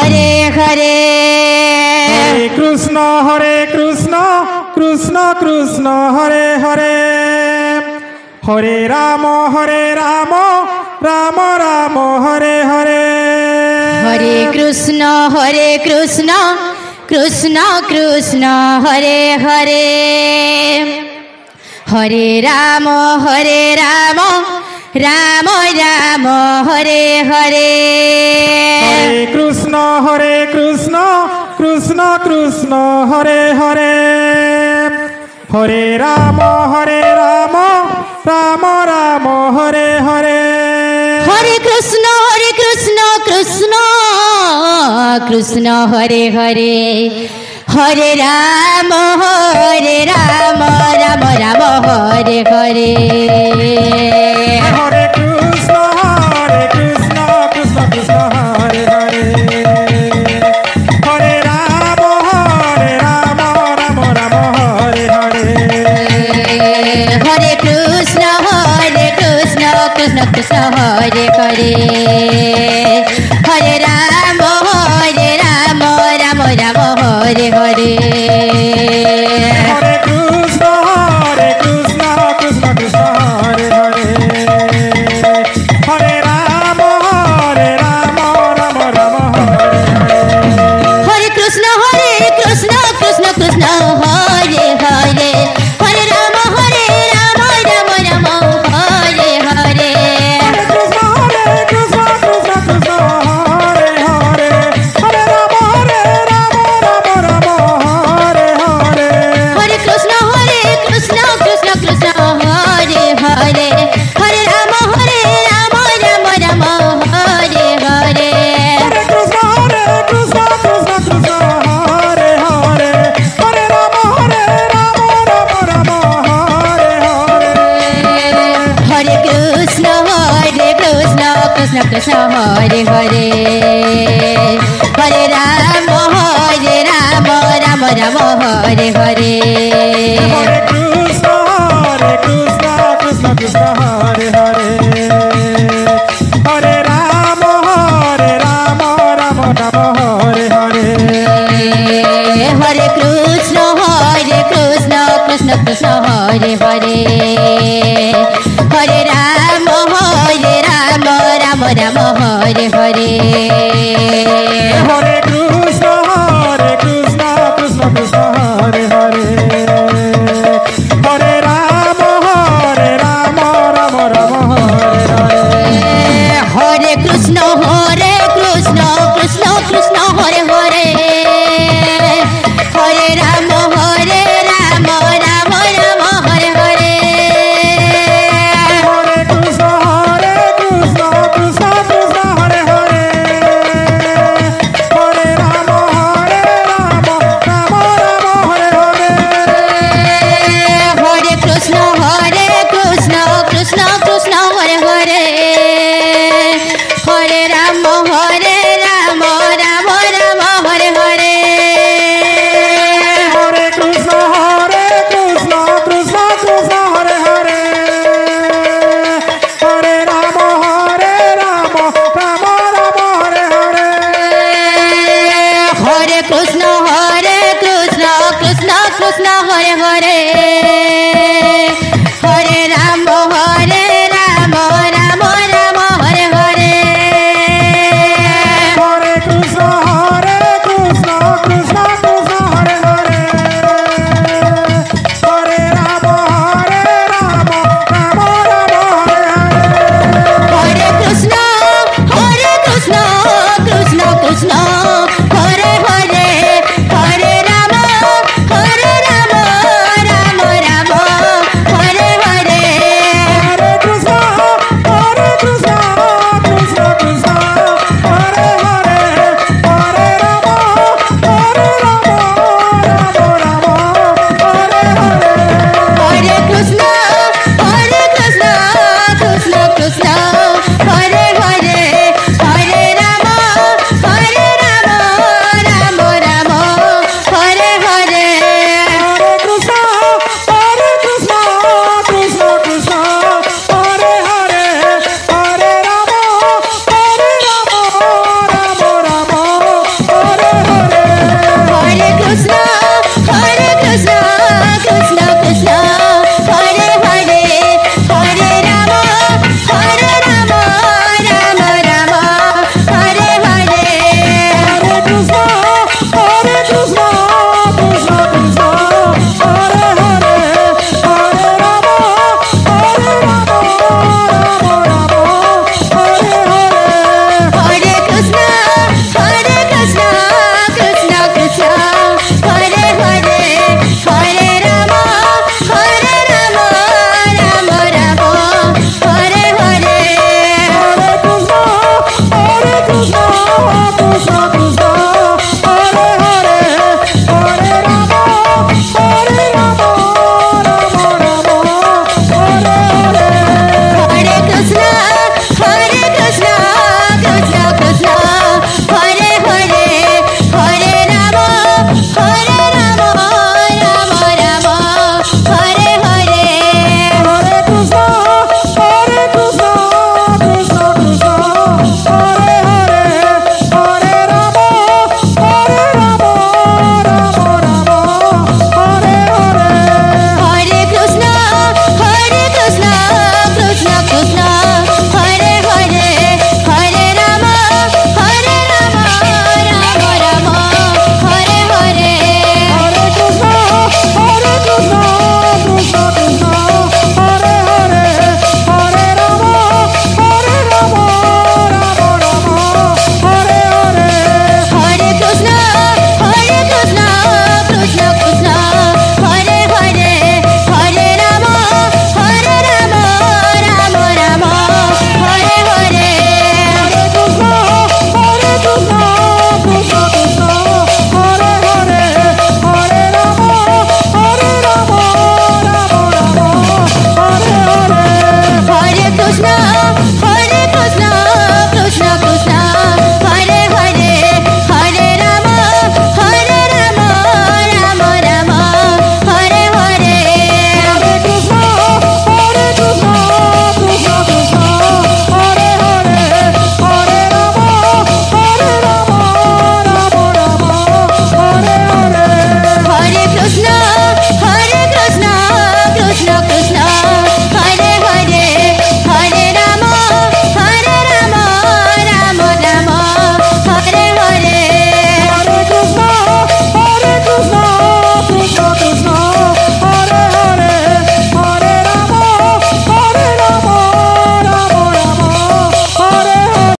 হরে হরে কৃষ্ণ কৃষ্ণ কৃষ্ণ হরে হরে হরে রাম রাম রাম হরে হরে হরে কৃষ্ণ কৃষ্ণ কৃষ্ণ হরে হরে হরে রাম রাম রাম হরে হরে কৃষ্ণ কৃষ্ণ কৃষ্ণ হরে হরে হরে রাম রাম রাম হরে হরে হরে কৃষ্ণ কৃষ্ণ কৃষ্ণ হরে হরে হরে রাম রাম রাম হরে হরে হরে কৃষ্ণ কৃষ্ণ কৃষ্ণ হরে হরে হরে রাম রাম রাম হরে হরে হরে কৃষ্ণ কৃষ্ণ কৃষ্ণ হরে হরে হরে রাম রাম রাম হরে হরে হরে কৃষ্ণ কৃষ্ণ কৃষ্ণ হরে হরে হরে রাম রাম রাম হরে হরে কৃষ্ণ কৃষ্ণ কৃষ্ণ হরে হরে হরে রাম রাম রাম হরে হরে কৃষ্ণ কৃষ্ণ কৃষ্ণ হরে হরে হরে রাম রাম হরে হরে হরে কৃষ্ণ কৃষ্ণ কৃষ্ণ হরে হরে হরে রাম রাম রাম হরে হরে হরে কৃষ্ণ কৃষ্ণ কৃষ্ণ হরে হরে হরে রাম রাম হরে হরে হরে কৃষ্ণ কৃষ্ণ হরে হরে হরে রাম রাম রাম হরে হরে হরে কৃষ্ণ কৃষ্ণ কৃষ্ণ হরে হরে হরে রাম রাম রাম হরে হরে হরে কৃষ্ণ কৃষ্ণ কৃষ্ণ হরে হরে হরে রাম রাম রাম হরে হরে হরে কৃষ্ণ কৃষ্ণ কৃষ্ণ হরে হরে হরে রাম রাম রাম হরে হরে হরে কৃষ্ণ কৃষ্ণ কৃষ্ণ হরে হরে হরে রাম রাম রাম হরে হরে হরে কৃষ্ণ কৃষ্ণ কৃষ্ণ হরে হরে হরে রাম রাম রাম হরে হরে হরে কৃষ্ণ কৃষ্ণ কৃষ্ণ হরে হরে হরে রাম রাম রাম হরে হরে হরে কৃষ্ণ কৃষ্ণ কৃষ্ণ হরে হরে হরে রাম রাম রাম হরে হরে হরে কৃষ্ণ কৃষ্ণ কৃষ্ণ হরে হরে হরে রাম রাম রাম হরে হরে হরে হোক